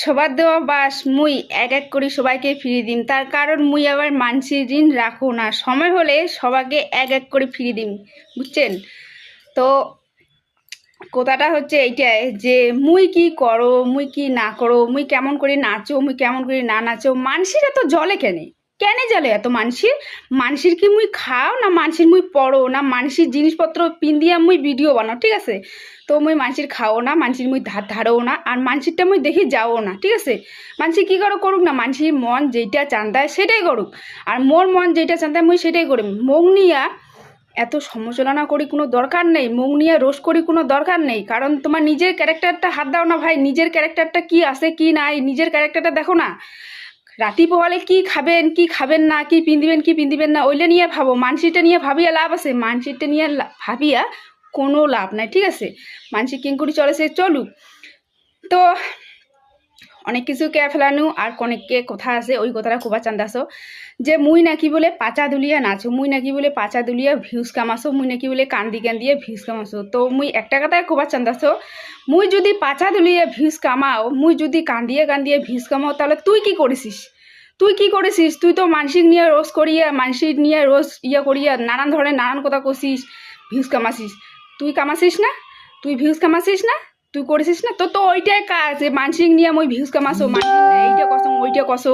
সবার দেওয়া বাস মুই এক এক করে সবাইকে ফিরিয়ে দিম, তার কারণ মুই আবার মানসির ঋণ রাখো না। সময় হলে সবাইকে এক এক করে ফিরিয়ে দিম, বুঝছেন? তো কথাটা হচ্ছে এইটাই যে মুই কি করো, মুই কি না করো, মুই কেমন করে নাচো, মুই কেমন করে না নাচো, মানসির এত জলে কেনে কেনে জলে এত মানসির? মানসির কি মুই খাও না মানসির মুই পড়ো না মানসির জিনিসপত্র পিন দিয়া মুই ভিডিও বানাও, ঠিক আছে? তো মুই মানসির খাও না, মানসির মুই ধারও না, আর মানসিরটা মুই দেখি যাও না, ঠিক আছে? মানসি কি করো করুক না, মানসির মন যেইটা চান্দায় সেটাই করুক, আর মোর মন যেইটা চান্দায় মুই সেটাই করি। মগ নিয়া এত সমালোচনা করি কোনো দরকার নেই, মুখ নিয়ে রোষ করি কোনো দরকার নেই, কারণ তোমার নিজের ক্যারেক্টারটা হাত দাও না ভাই। নিজের ক্যারেক্টারটা কি আছে কি নাই, নিজের ক্যারেক্টারটা দেখো না। রাতি পোহালে কি খাবেন কি খাবেন না, কি পিন্দিবেন কি পিন্দিবেন না, ওইটা নিয়ে ভাবো। মানসিটা নিয়ে ভাবিয়া লাভ আছে? মানসিটা নিয়ে ভাবিয়া কোনো লাভ নাই, ঠিক আছে? মানসি কিং করে চলে সে চলুক। তো অনেক কিছু কে ফেলানো আর অনেককে কথা আছে, ওই কথাটা খুব চান্দাছো যে মুই নাকি বলে পাচা দুলিয়া নাচো, মুই নাকি বলে পাচা দুলিয়া ভিউজ কামাছো, মুই নাকি বলে কান্দি কান্দিয়ে ভিউজ কামাছো। তো মুই একটা কথায় খুব চান্দাছো, মুই যদি পাচা দুলিয়া ভিউজ কামাও, মুই যদি কান্দিয়ে কান্দিয়ে ভিউজ কামাও, তাহলে তুই কি করেছিস? তুই কি করেছিস? তুই তো মানসিক নিয়ে রোজ করিয়া, মানসিক নিয়ে রোজ ইয়া করিয়া নানান ধরনের নানান কথা কছিস, ভিউজ কামাছিস। তুই কামাছিস না? তুই ভিউজ কামাছিস না? তুই করেছিস না? তো তো ওইটাই কাজ, যে মানসিক নিয়ে মই ভিউজ কামাছো, এইটা কসো ওইটা কসো,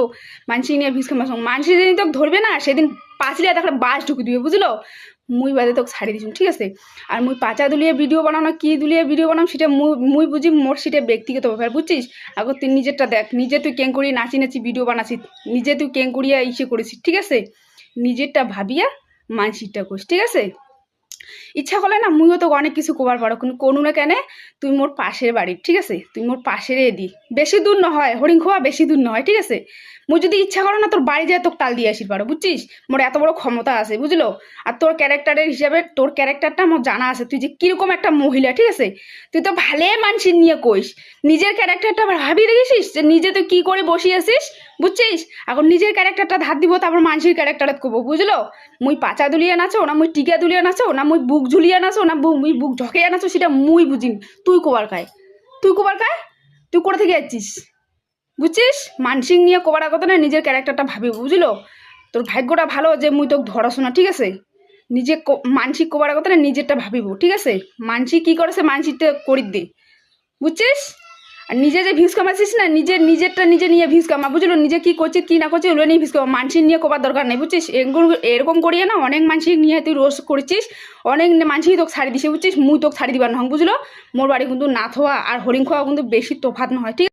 মানসিক নিয়ে ভিউজ কামাছো। মানসি যেদিন তোকে ধরবে না সেদিন পাঁচলে দেখলে বাস ঢুকে দিবে, বুঝলো? মুই বাদে তোকে ছাড়ি দিছুম, ঠিক আছে? আর মুই পাচা দুলিয়ে ভিডিও বানাও না কি দুলিয়ে ভিডিও বানাম সেটা মুই বুঝি, মোর সেটা ব্যক্তিগত ব্যাপার, বুঝছিস? আগর তুই নিজেরটা দেখ, নিজে তুই কেং করিয়ে নাচি নাচি ভিডিও বানাছিস, নিজে তুই কেং করিয়া ইসে করেছিস, ঠিক আছে? নিজেরটা ভাবিয়া মানসিকটা করিস, ঠিক আছে? ইচ্ছা করলে না মুইও তো অনেক কিছু কবার পারো, কিন্তু কোনো না কেন তুই মোর পাশের বাড়ির, ঠিক আছে? তুই মোর পাশের এদি, বেশি দূর নহয়, হরিংখোয়া বেশি দূর নহয়, ঠিক আছে? মুই যদি ইচ্ছা করো না তোর বাড়ি যায় তোকে তাল দিয়ে আসি পারো, বুঝছিস? মোর এত বড় ক্ষমতা আছে, বুঝলো? আর তোর ক্যারেক্টারের হিসাবে তোর ক্যারেক্টারটা আমার জানা আছে, তুই যে কিরকম একটা মহিলা, ঠিক আছে? তুই তো ভালে মানসির নিয়ে কইস, নিজের ক্যারেক্টারটা ভাবি রেখেছিস যে নিজে তুই কি করে বসিয়েছিস, বুঝছিস? এখন নিজের ক্যারেক্টারটা ধার দিব, তারপর মানসির ক্যারেক্টারটা করবো, বুঝলো? মুই পাচা দুলিয়া নাচো না মুই টিকা দুলিয়া নাচো না মুই বুক ঝুলিয়া নাচো না মুই বুক ঝকেয়া নাচো, সেটা মুই বুঝিম। তুই কোবার খায়, তুই কোবার খায়, তুই করে থেকে যাচ্ছিস, বুঝছিস? মানসিক নিয়ে কোবার আগত না নিজের ক্যারেক্টারটা ভাবি, বুঝলো? তোর ভাগ্যটা ভালো যে মুই তোকে ধরাশোনা, ঠিক আছে? নিজে মানসিক কোবার আগত না নিজেরটা ভাবিব, ঠিক আছে? মানসিক কি করেছে মানসিকটা করি দে, বুঝছিস? আর নিজে যে ভিউজ কামাচ্ছিস না, নিজেরটা নিজে নিয়ে ভিউজ কামা, বুঝলো? নিজে কি করছিস কি না করছিস ওগুলো নিয়ে ভিউজ কামা, মানসিক নিয়ে কবার দরকার নেই, বুঝছিস? এরকম করিয়ে না অনেক মানসিক নিয়ে তুই রোজ করছিস, অনেক মানসিক তোকে ছাড়ি দিছে, বুঝছিস? মুই তোকে ছাড়ি দিবার না, বুঝলো? মোর বাড়ি কিন্তু নাথোয়া আর হরিং খোয়া কিন্তু বেশি তোফাত নয়, ঠিক